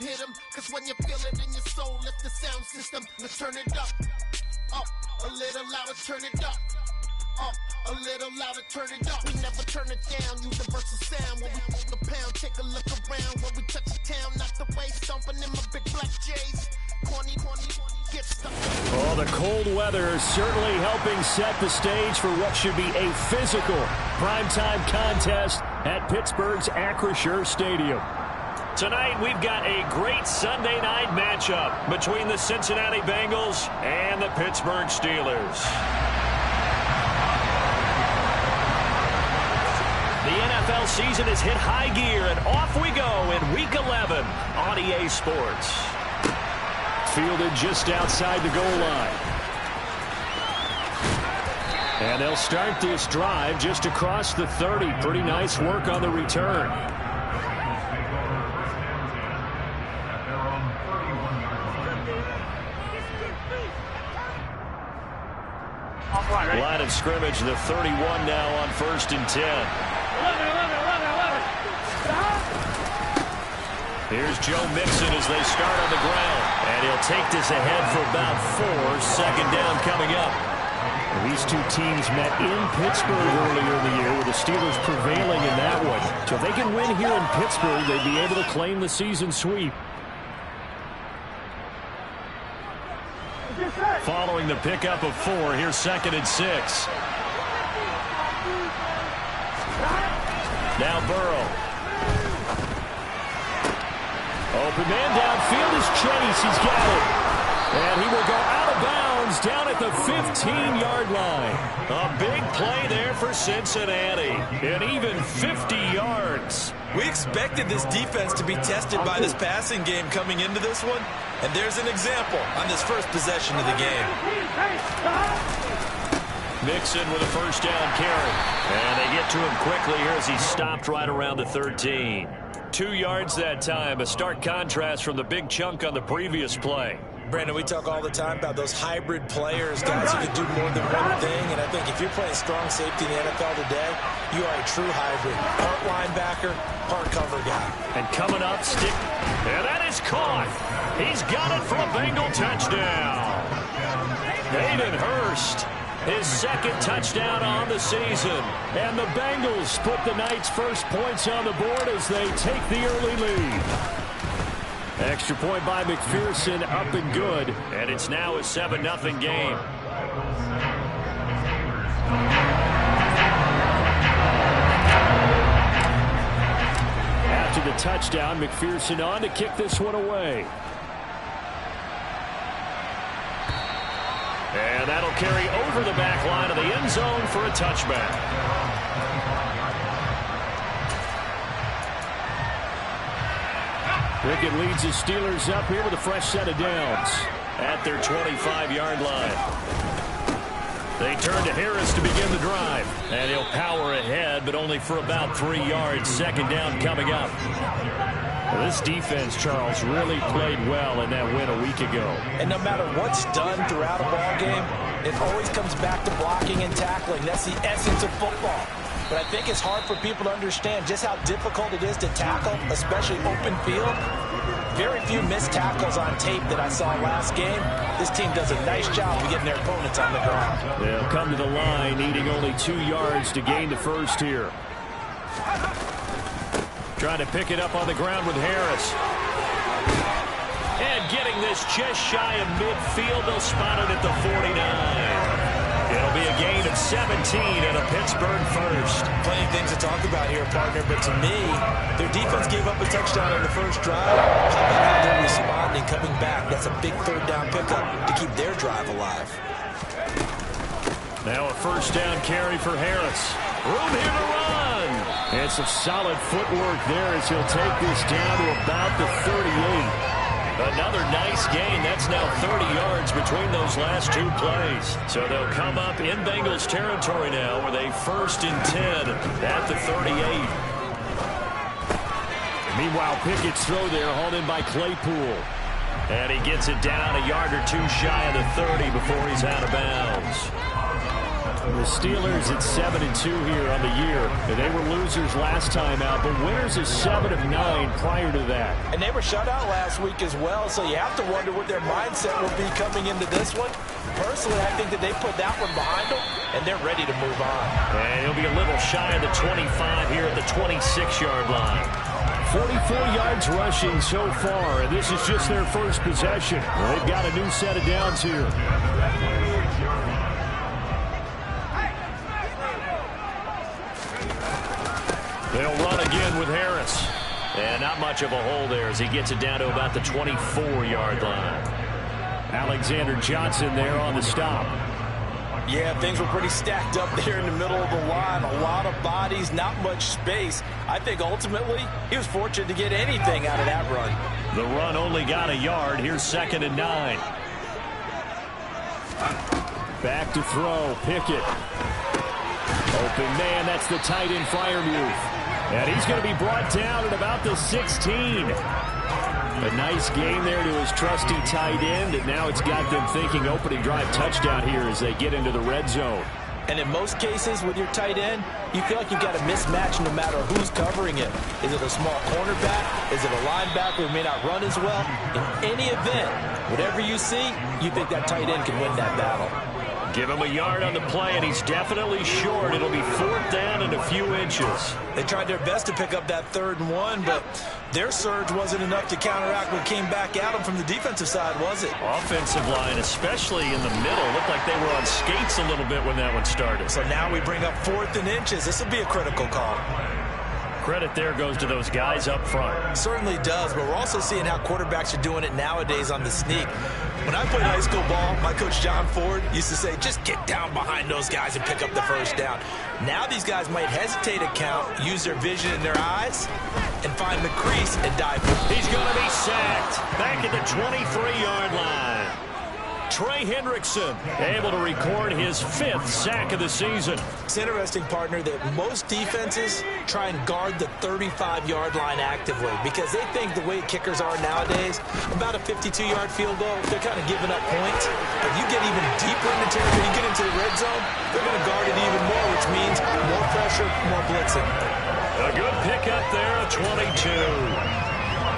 hit him. Cause when you feel it in your soul, lift the sound system. Let's turn it up. Up, a little louder, turn it up. Up, a little louder, turn it up. We never turn it down, universal sound. When we hold the pound, take a look around. When we touch the town, not the way, stomping in my big black J's. Corny, get stuck. Oh, the cold weather is certainly helping set the stage for what should be a physical primetime contest at Pittsburgh's Acrisure Stadium. Tonight, we've got a great Sunday night matchup between the Cincinnati Bengals and the Pittsburgh Steelers. The NFL season has hit high gear, and off we go in Week 11 on EA Sports. Fielded just outside the goal line. And they'll start this drive just across the 30. Pretty nice work on the return. Line of scrimmage, the 31 now on 1st and 10. Here's Joe Mixon as they start on the ground. And he'll take this ahead for about 4. Second down coming up. These two teams met in Pittsburgh earlier in the year, with the Steelers prevailing in that one. So if they can win here in Pittsburgh, they'd be able to claim the season sweep. Following the pickup of 4, here's 2nd and 6. Now Burrow. Open man downfield is Chase. He's got it. And he will go out of bounds down at the 15-yard line. A big play there for Cincinnati. And even 50 yards. We expected this defense to be tested by this passing game coming into this one. And there's an example on this first possession of the game. Mixon with a first down carry. And they get to him quickly here as he stopped right around the 13. 2 yards that time. A stark contrast from the big chunk on the previous play. Brandon, we talk all the time about those hybrid players, guys who can do more than one thing. And I think if you're playing strong safety in the NFL today, you are a true hybrid. Part linebacker, part cover guy. And coming up, stick. And that is caught. He's got it for a Bengal touchdown. Hayden Hurst, his 2nd touchdown on the season. And the Bengals put the night's first points on the board as they take the early lead. Extra point by McPherson, up and good. And it's now a 7-0 game. After the touchdown, McPherson on to kick this one away. And that'll carry over the back line of the end zone for a touchback. Pickett leads his Steelers up here with a fresh set of downs at their 25-yard line. They turn to Harris to begin the drive. And he'll power ahead, but only for about 3 yards. Second down coming up. Well, this defense, Charles, really played well in that win a week ago. And no matter what's done throughout a ball game, it always comes back to blocking and tackling. That's the essence of football. But I think it's hard for people to understand just how difficult it is to tackle, especially open field. Very few missed tackles on tape that I saw last game. This team does a nice job of getting their opponents on the ground. They'll come to the line, needing only 2 yards to gain the first here. Trying to pick it up on the ground with Harris. And getting this just shy of midfield. They'll spot it at the 49. It'll be a gain of 17 and a Pittsburgh first. Plenty of things to talk about here, partner, but to me, their defense gave up a touchdown on the first drive. How about how they're responding, coming back? That's a big third down pickup to keep their drive alive. Now a first down carry for Harris. Room here to run. And some solid footwork there as he'll take this down to about the 38. Another nice gain. That's now 30 yards between those last 2 plays. So they'll come up in Bengals territory now with a 1st and 10 at the 38. Meanwhile, Pickett's throw there hauled in by Claypool. And he gets it down a yard or 2 shy of the 30 before he's out of bounds. The Steelers at 7-2 here on the year. They were losers last time out, but winners of 7 of 9 prior to that. And they were shut out last week as well, so you have to wonder what their mindset will be coming into this one. Personally, I think that they put that one behind them, and they're ready to move on. And he'll be a little shy of the 25 here at the 26-yard line. 44 yards rushing so far, and this is just their first possession. They've got a new set of downs here. They'll run again with Harris. And not much of a hole there as he gets it down to about the 24-yard line. Alexander Johnson there on the stop. Yeah, things were pretty stacked up there in the middle of the line. A lot of bodies, not much space. I think ultimately he was fortunate to get anything out of that run. The run only got a yard. Here's 2nd and 9. Back to throw. Pickett. Open man. That's the tight end Freiermuth. And he's going to be brought down at about the 16. A nice game there to his trusty tight end, and now it's got them thinking opening drive touchdown here as they get into the red zone. And in most cases with your tight end, you feel like you've got a mismatch no matter who's covering it. Is it a small cornerback? Is it a linebacker who may not run as well? In any event, whatever you see, you think that tight end can win that battle. Give him a yard on the play, and he's definitely short. It'll be 4th down and a few inches. They tried their best to pick up that 3rd and 1, but their surge wasn't enough to counteract what came back at them from the defensive side, was it? Offensive line, especially in the middle, looked like they were on skates a little bit when that one started. So now we bring up 4th and inches. This will be a critical call. Credit there goes to those guys up front. Certainly does, but we're also seeing how quarterbacks are doing it nowadays on the sneak. When I played high school ball, my coach John Ford used to say, just get down behind those guys and pick up the first down. Now these guys might hesitate at count, use their vision in their eyes, and find the crease and dive. He's going to be sacked back at the 23-yard line. Trey Hendrickson able to record his 5th sack of the season. It's interesting, partner, that most defenses try and guard the 35-yard line actively because they think the way kickers are nowadays, about a 52-yard field goal, they're kind of giving up points. But you get even deeper in the territory, you get into the red zone, they're going to guard it even more, which means more pressure, more blitzing. A good pickup there, a 22.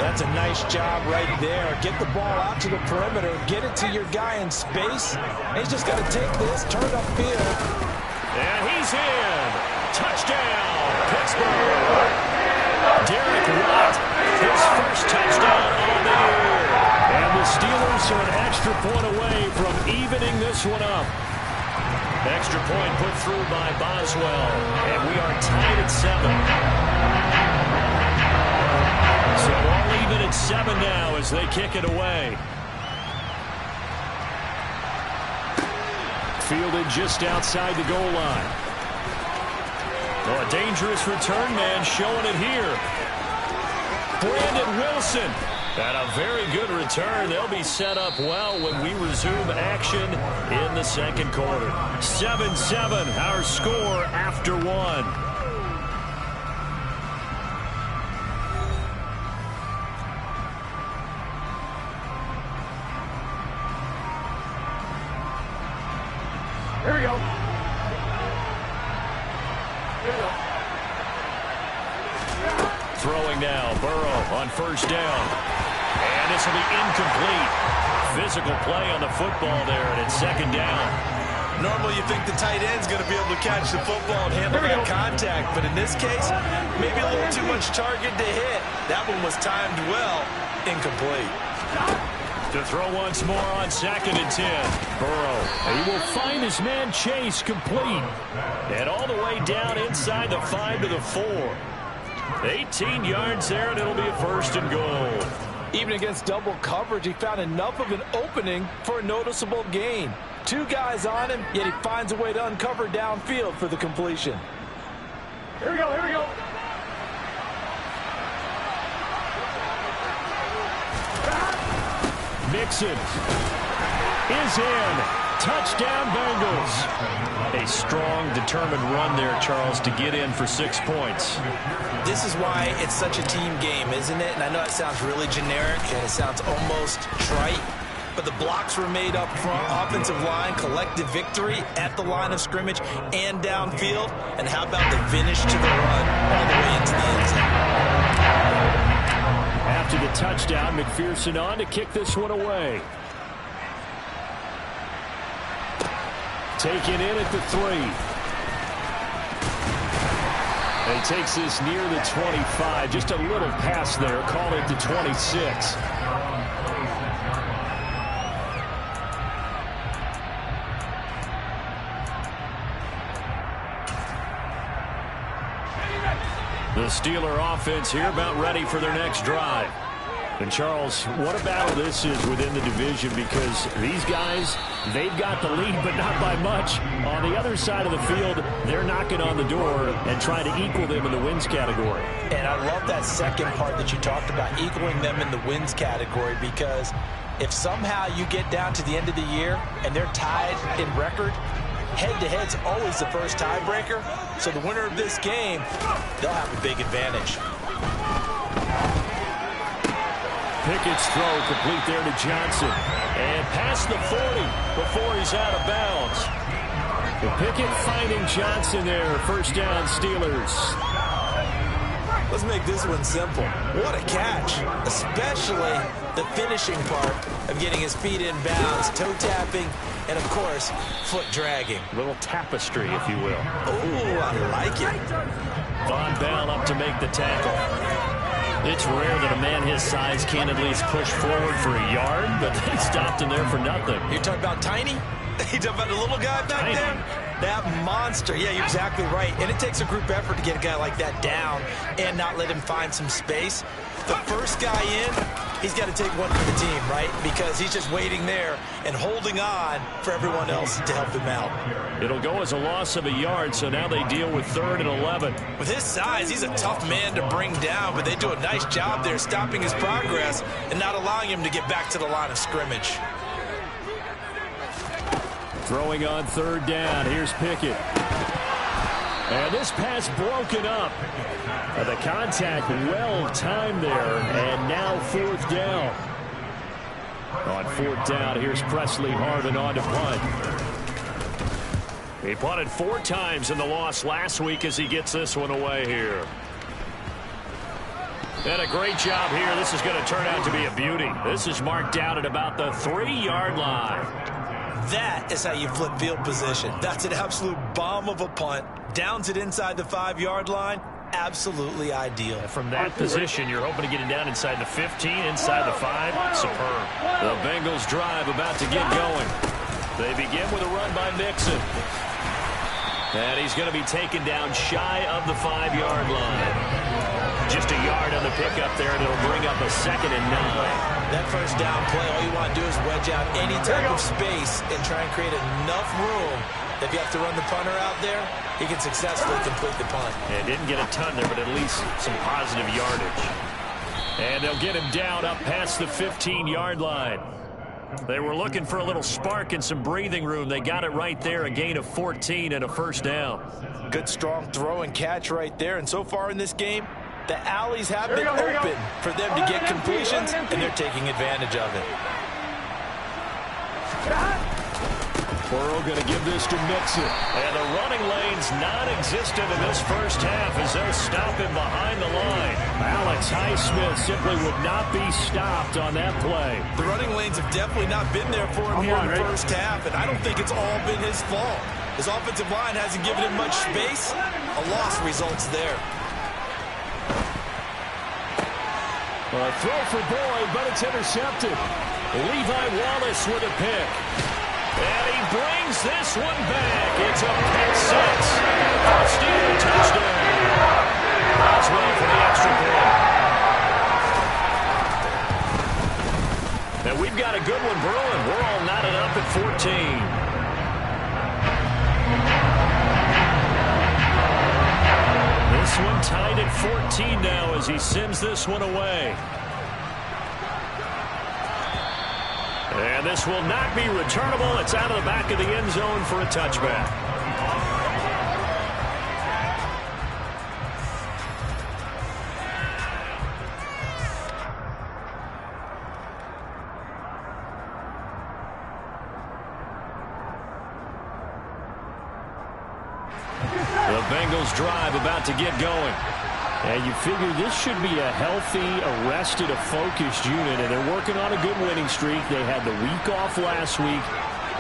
That's a nice job right there. Get the ball out to the perimeter, get it to your guy in space. He's just got to take this, turn upfield. And he's in. Touchdown, Pittsburgh. Derek Watt, his first touchdown on the year. And the Steelers are an extra point away from evening this one up. Extra point put through by Boswell. And we are tied at 7. So all even at 7 now as they kick it away. Fielded just outside the goal line. Oh, a dangerous return man showing it here. Brandon Wilson. And a very good return. They'll be set up well when we resume action in the second quarter. 7-7, our score after 1. Here we go. Throwing now, Burrow on first down. And this will be incomplete. Physical play on the football there, and it's 2nd down. Normally you think the tight end's going to be able to catch the football and handle that contact, but in this case, maybe a little too much target to hit. That one was timed well, incomplete. To throw once more on 2nd and 10. Burrow, he will find his man Chase complete. And all the way down inside the 5 to the 4. 18 yards there, and it'll be a 1st and goal. Even against double coverage, he found enough of an opening for a noticeable gain. 2 guys on him, yet he finds a way to uncover downfield for the completion. Here we go, here we go. Mixon is in. Touchdown, Bengals. A strong, determined run there, Charles, to get in for 6 points. This is why it's such a team game, isn't it? And I know it sounds really generic and it sounds almost trite. but the blocks were made up front. Offensive line, collective victory at the line of scrimmage and downfield. And how about the finish to the run all the way into the end zone? After the touchdown, McPherson on to kick this one away. Taken in at the 3. And he takes this near the 25. Just a little pass there. Call it the 26. The Steeler offense here about ready for their next drive. And Charles, what a battle this is within the division, because these guys, they've got the lead, but not by much. On the other side of the field, they're knocking on the door and trying to equal them in the wins category. And I love that second part that you talked about, equaling them in the wins category, because if somehow you get down to the end of the year and they're tied in record, head-to-head's always the first tiebreaker. So the winner of this game, they'll have a big advantage. Pickett's throw complete there to Johnson. And past the 40 before he's out of bounds. But Pickett finding Johnson there. First down, Steelers. Let's make this one simple. What a catch, especially the finishing part of getting his feet in bounds, toe tapping, and of course, foot dragging. A little tapestry, if you will. Oh, I like it. Von Bell up to make the tackle. It's rare that a man his size can't at least push forward for a yard, but they stopped him there for nothing. You're talking about Tiny? You talking about the little guy back there? That monster. Yeah, you're exactly right. And it takes a group effort to get a guy like that down and not let him find some space. The first guy in, he's got to take one for the team, right? Because he's just waiting there and holding on for everyone else to help him out. It'll go as a loss of a yard, so now they deal with 3rd and 11. With his size, he's a tough man to bring down, but they do a nice job there stopping his progress and not allowing him to get back to the line of scrimmage. Throwing on 3rd down. Here's Pickett. And this pass broken up. The contact well timed there. And now 4th down. On 4th down, here's Presley Harvin on to punt. He punted 4 times in the loss last week as he gets this one away here. And a great job here. This is going to turn out to be a beauty. This is marked down at about the 3-yard line. That is how you flip field position. That's an absolute bomb of a punt. Downs it inside the 5-yard line. Absolutely ideal. From that position, you're hoping to get it down inside the 15, inside the 5. Superb. The Bengals drive about to get going. They begin with a run by Mixon. And he's going to be taken down shy of the 5-yard line. Just a yard on the pickup there, and it'll bring up a 2nd and 9. That first down play, all you want to do is wedge out any type of space and try and create enough room that if you have to run the punter out there, he can successfully complete the punt. And didn't get a ton there, but at least some positive yardage. And they'll get him down up past the 15-yard line. They were looking for a little spark and some breathing room. They got it right there, a gain of 14 and a first down. Good, strong throw and catch right there. And so far in this game, the alleys have been open for them to get completions, and they're taking advantage of it. Burrow going to give this to Mixon. And the running lane's non-existent in this first half as they'll stop him behind the line. Alex Highsmith simply would not be stopped on that play. The running lanes have definitely not been there for him here in the first half, and I don't think it's all been his fault. His offensive line hasn't given him much space. A loss results there. A throw for Boyd, but it's intercepted. Levi Wallace with a pick. And he brings this one back. It's a pick 6. Steeler touchdown. Boswell for the extra point. And we've got a good one brewing. We're all knotted up at 14. This one tied at 14 now as he sends this one away. And this will not be returnable. It's out of the back of the end zone for a touchback. Bengals drive about to get going. And you figure this should be a healthy, arrested, a focused unit, and they're working on a good winning streak. They had the week off last week.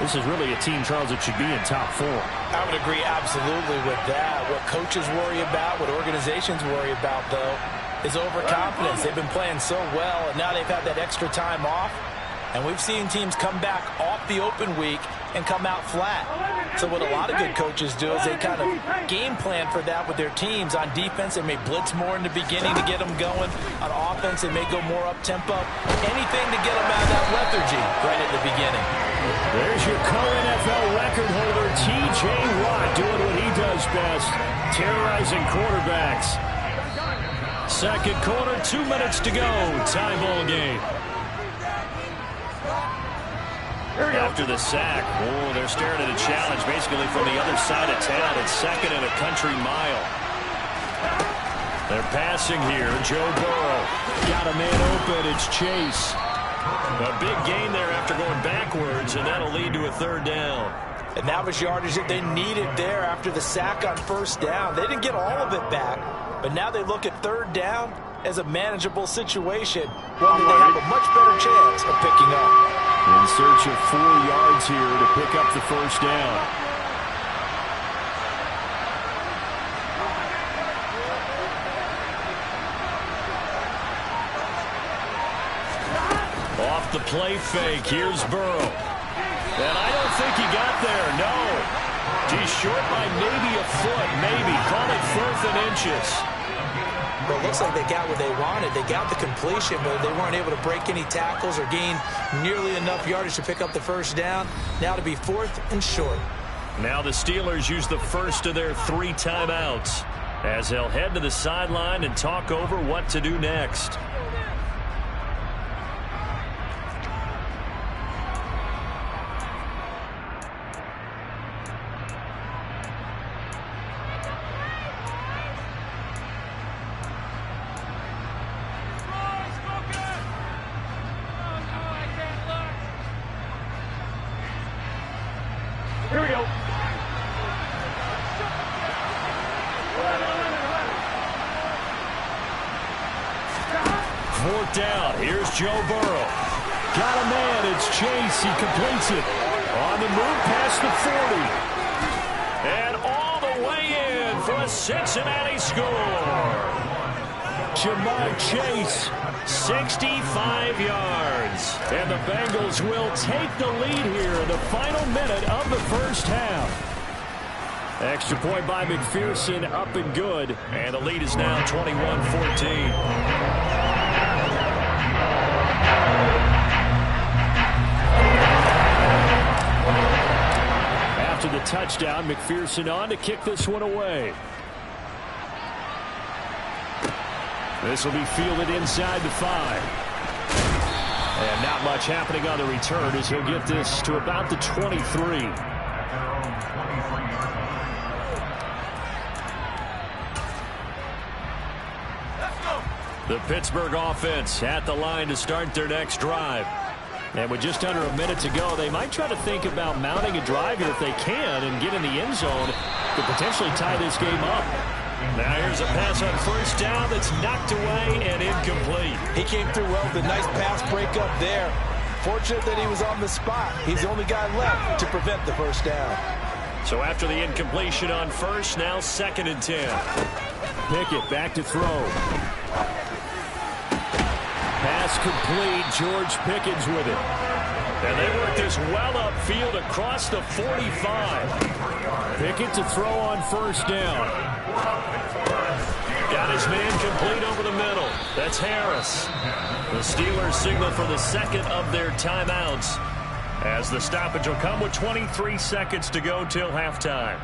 This is really a team, Charles, that should be in top 4. I would agree absolutely with that. What coaches worry about, what organizations worry about, though, is overconfidence. They've been playing so well, and now they've had that extra time off. And we've seen teams come back off the open week and come out flat. So what a lot of good coaches do is they kind of game plan for that with their teams. On defense, they may blitz more in the beginning to get them going. On offense, they may go more up-tempo. Anything to get them out of that lethargy right at the beginning. There's your co-NFL record holder, T.J. Watt, doing what he does best, terrorizing quarterbacks. Second quarter, 2 minutes to go. Tie ball game. After the sack, they're staring at a challenge basically from the other side of town. It's second and a country mile. They're passing here. Joe Burrow. Got a man open. It's Chase. A big gain there after going backwards, and that'll lead to a third down. And that was yardage that they needed there after the sack on first down. They didn't get all of it back, but now they look at third down as a manageable situation, one that they have a much better chance of picking up. In search of 4 yards here to pick up the first down. Off the play fake, here's Burrow. And I don't think he got there, no. He's short by maybe a foot, maybe. Call it 4th and inches. Well, it looks like they got what they wanted. They got the completion, but they weren't able to break any tackles or gain nearly enough yardage to pick up the first down. Now to be 4th and short. Now the Steelers use the first of their 3 timeouts as they'll head to the sideline and talk over what to do next. Here we go. Fourth down. Here's Joe Burrow. Got a man. It's Chase. He completes it. On the move past the 40. And all the way in for a Cincinnati score. Ja'Marr Chase. 65 yards. And the Bengals will take the lead here in the final minute of the first half. Extra point by McPherson, up and good. And the lead is now 21-14. After the touchdown, McPherson on to kick this one away. This will be fielded inside the 5. And not much happening on the return as he'll get this to about the 23. The Pittsburgh offense at the line to start their next drive. And with just under a minute to go, they might try to think about mounting a drive here if they can and get in the end zone to potentially tie this game up. Now here's a pass on first down that's knocked away and incomplete. He came through well with a nice pass breakup there. Fortunate that he was on the spot. He's the only guy left to prevent the first down. So after the incompletion on first, now 2nd and 10. Pickett back to throw. Pass complete. George Pickens with it. And they work this well upfield across the 45. Pickett to throw on first down. Got his man complete over the middle. That's Harris. The Steelers signal for the second of their timeouts as the stoppage will come with 23 seconds to go till halftime.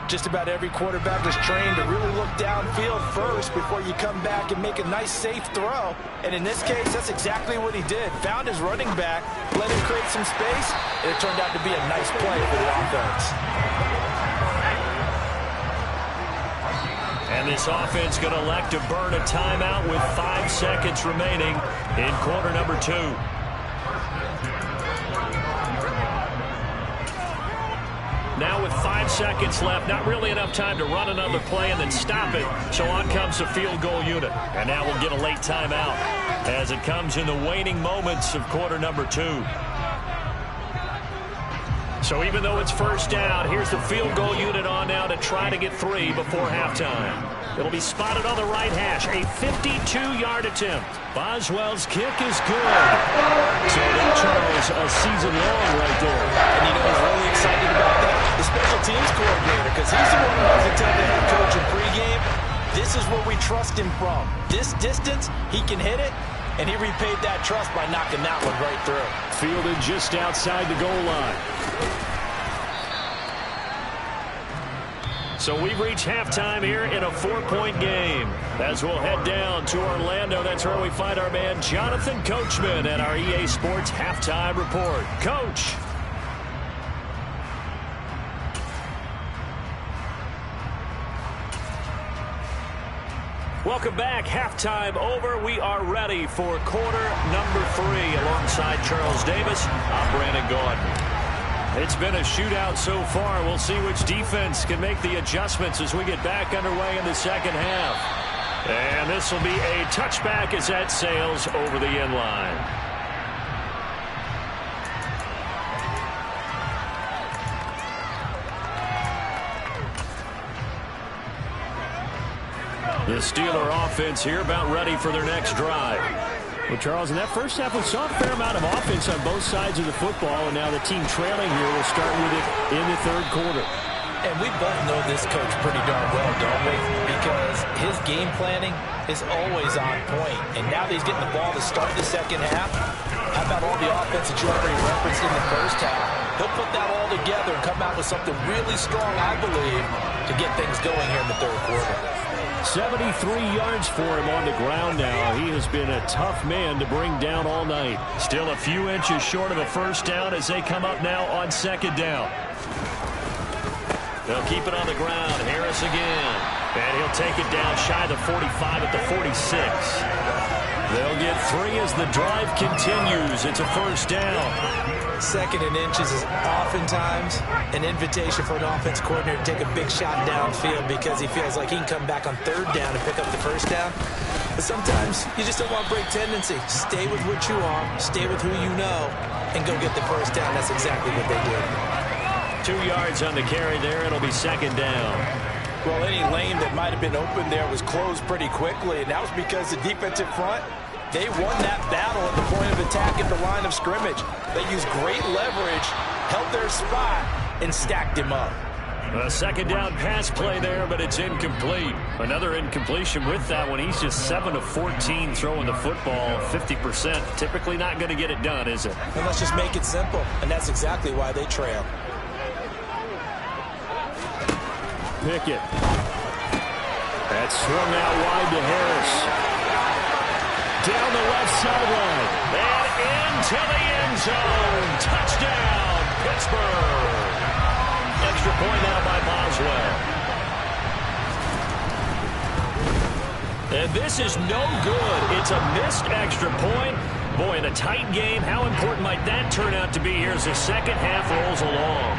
Just about every quarterback is trained to really look downfield first before you come back and make a nice, safe throw. And in this case, that's exactly what he did. Found his running back, let him create some space, and it turned out to be a nice play for the offense. And this offense going to elect to burn a timeout with 5 seconds remaining in quarter number 2. Now with 5 seconds left, not really enough time to run another play and then stop it. So on comes the field goal unit. And now we'll get a late timeout as it comes in the waning moments of quarter number 2. So even though it's first down, here's the field goal unit on now to try to get 3 before halftime. It'll be spotted on the right hash. A 52-yard attempt. Boswell's kick is good. So that, Charles, a season long right there. And you know who's really excited about that? The special teams coordinator, because he's the one who has to tell the head coach in pregame, this is where we trust him from. This distance, he can hit it, and he repaid that trust by knocking that one right through. Fielded just outside the goal line. So we've reached halftime here in a 4-point game. As we'll head down to Orlando, that's where we find our man Jonathan Coachman at our EA Sports Halftime Report. Coach. Welcome back. Halftime over. We are ready for quarter number 3 alongside Charles Davis. I'm Brandon Gaudin. It's been a shootout so far. We'll see which defense can make the adjustments as we get back underway in the second half. And this will be a touchback as that sails over the end line. The Steeler offense here about ready for their next drive. Well, Charles, in that first half, we saw a fair amount of offense on both sides of the football, and now the team trailing here will start with it in the third quarter. And we both know this coach pretty darn well, don't we? Because his game planning is always on point. And now that he's getting the ball to start the second half, how about all the offense that you already referenced in the first half? He'll put that all together and come out with something really strong, I believe, to get things going here in the third quarter. 73 yards for him on the ground now. He has been a tough man to bring down all night. Still a few inches short of a first down as they come up now on second down. They'll keep it on the ground. Harris again. And he'll take it down shy of the 45 at the 46. They'll get 3 as the drive continues. It's a first down. Second and inches is oftentimes an invitation for an offense coordinator to take a big shot downfield because he feels like he can come back on third down and pick up the first down. But sometimes you just don't want to break tendency. Stay with what you are, stay with who you know, and go get the first down. That's exactly what they did. 2 yards on the carry there. It'll be second down. Well, any lane that might have been open there was closed pretty quickly, and that was because the defensive front, they won that battle at the point of attack at the line of scrimmage. They used great leverage, held their spot, and stacked him up. A second down pass play there, but it's incomplete. Another incompletion with that one. He's just 7 of 14 throwing the football, 50%. Typically not going to get it done, is it? And let's just make it simple, and that's exactly why they trail. Pickett. That's swung out wide to Harris. Down the left sideline. And into the end zone. Touchdown, Pittsburgh. Extra point now by Boswell. And this is no good. It's a missed extra point. Boy, in a tight game, how important might that turn out to be here as the second half rolls along?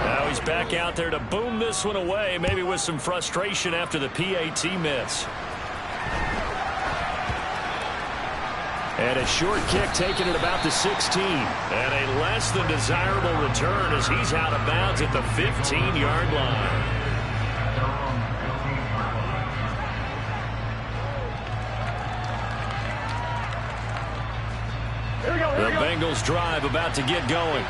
Now he's back out there to boom this one away, maybe with some frustration after the PAT miss. And a short kick taken at about the 16. And a less than desirable return as he's out of bounds at the 15-yard line. The Bengals drive about to get going.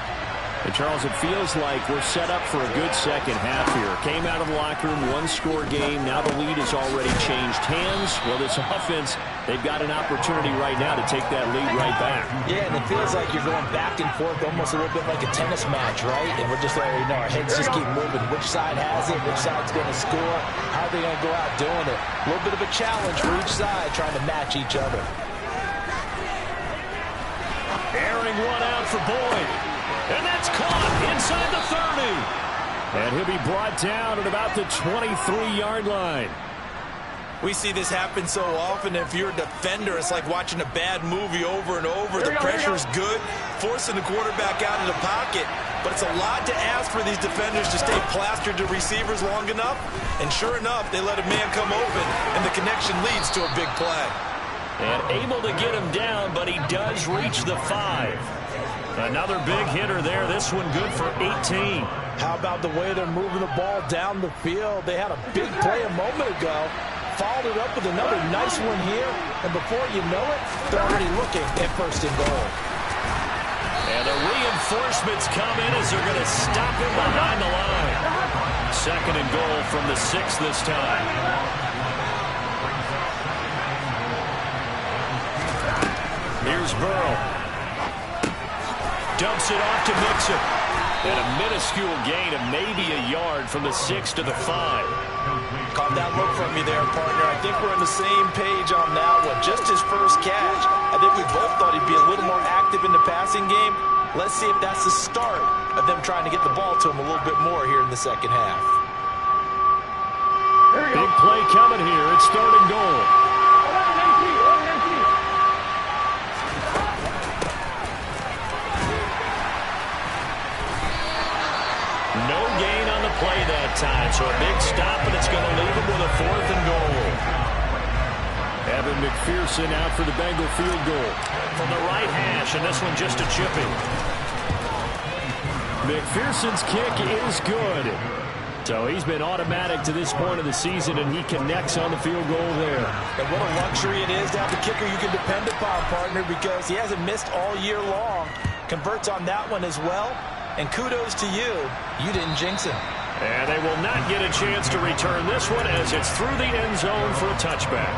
And Charles, it feels like we're set up for a good second half here. Came out of the locker room, one-score game. Now the lead has already changed hands. Well, this offense, they've got an opportunity right now to take that lead right back. Yeah, and it feels like you're going back and forth almost a little bit like a tennis match, right? And we're just letting you know, our heads just keep moving. Which side has it? Which side's going to score? How are they going to go out doing it? A little bit of a challenge for each side trying to match each other. Airing one out for Boyd. And that's caught inside the 30. And he'll be brought down at about the 23-yard line. We see this happen so often. If you're a defender, it's like watching a bad movie over and over. The pressure's good, forcing the quarterback out of the pocket. But it's a lot to ask for these defenders to stay plastered to receivers long enough. And sure enough, they let a man come open, and the connection leads to a big play. And able to get him down, but he does reach the 5. Another big hitter there. This one good for 18. How about the way they're moving the ball down the field? They had a big play a moment ago. Followed it up with another nice one here. And before you know it, they're already looking at first and goal. And the reinforcements come in as they're going to stop him behind the line. Second and goal from the 6 this time. Here's Burrow. Dumps it off to Mixon. And a minuscule gain of maybe a yard from the 6 to the 5. Caught that look from me there, partner. I think we're on the same page on that one. Just his first catch. I think we both thought he'd be a little more active in the passing game. Let's see if that's the start of them trying to get the ball to him a little bit more here in the second half. Big play coming here. It's third and goal. 11-18. No gain on the play that time, so a big stop, and it's going to leave him with a 4th and goal. Evan McPherson out for the Bengal field goal. From the right hash, and this one just a chipping. McPherson's kick is good. So he's been automatic to this point of the season, and he connects on the field goal there. And what a luxury it is to have a kicker you can depend upon, partner, because he hasn't missed all year long. Converts on that one as well. And kudos to you. You didn't jinx him. And they will not get a chance to return this one as it's through the end zone for a touchback.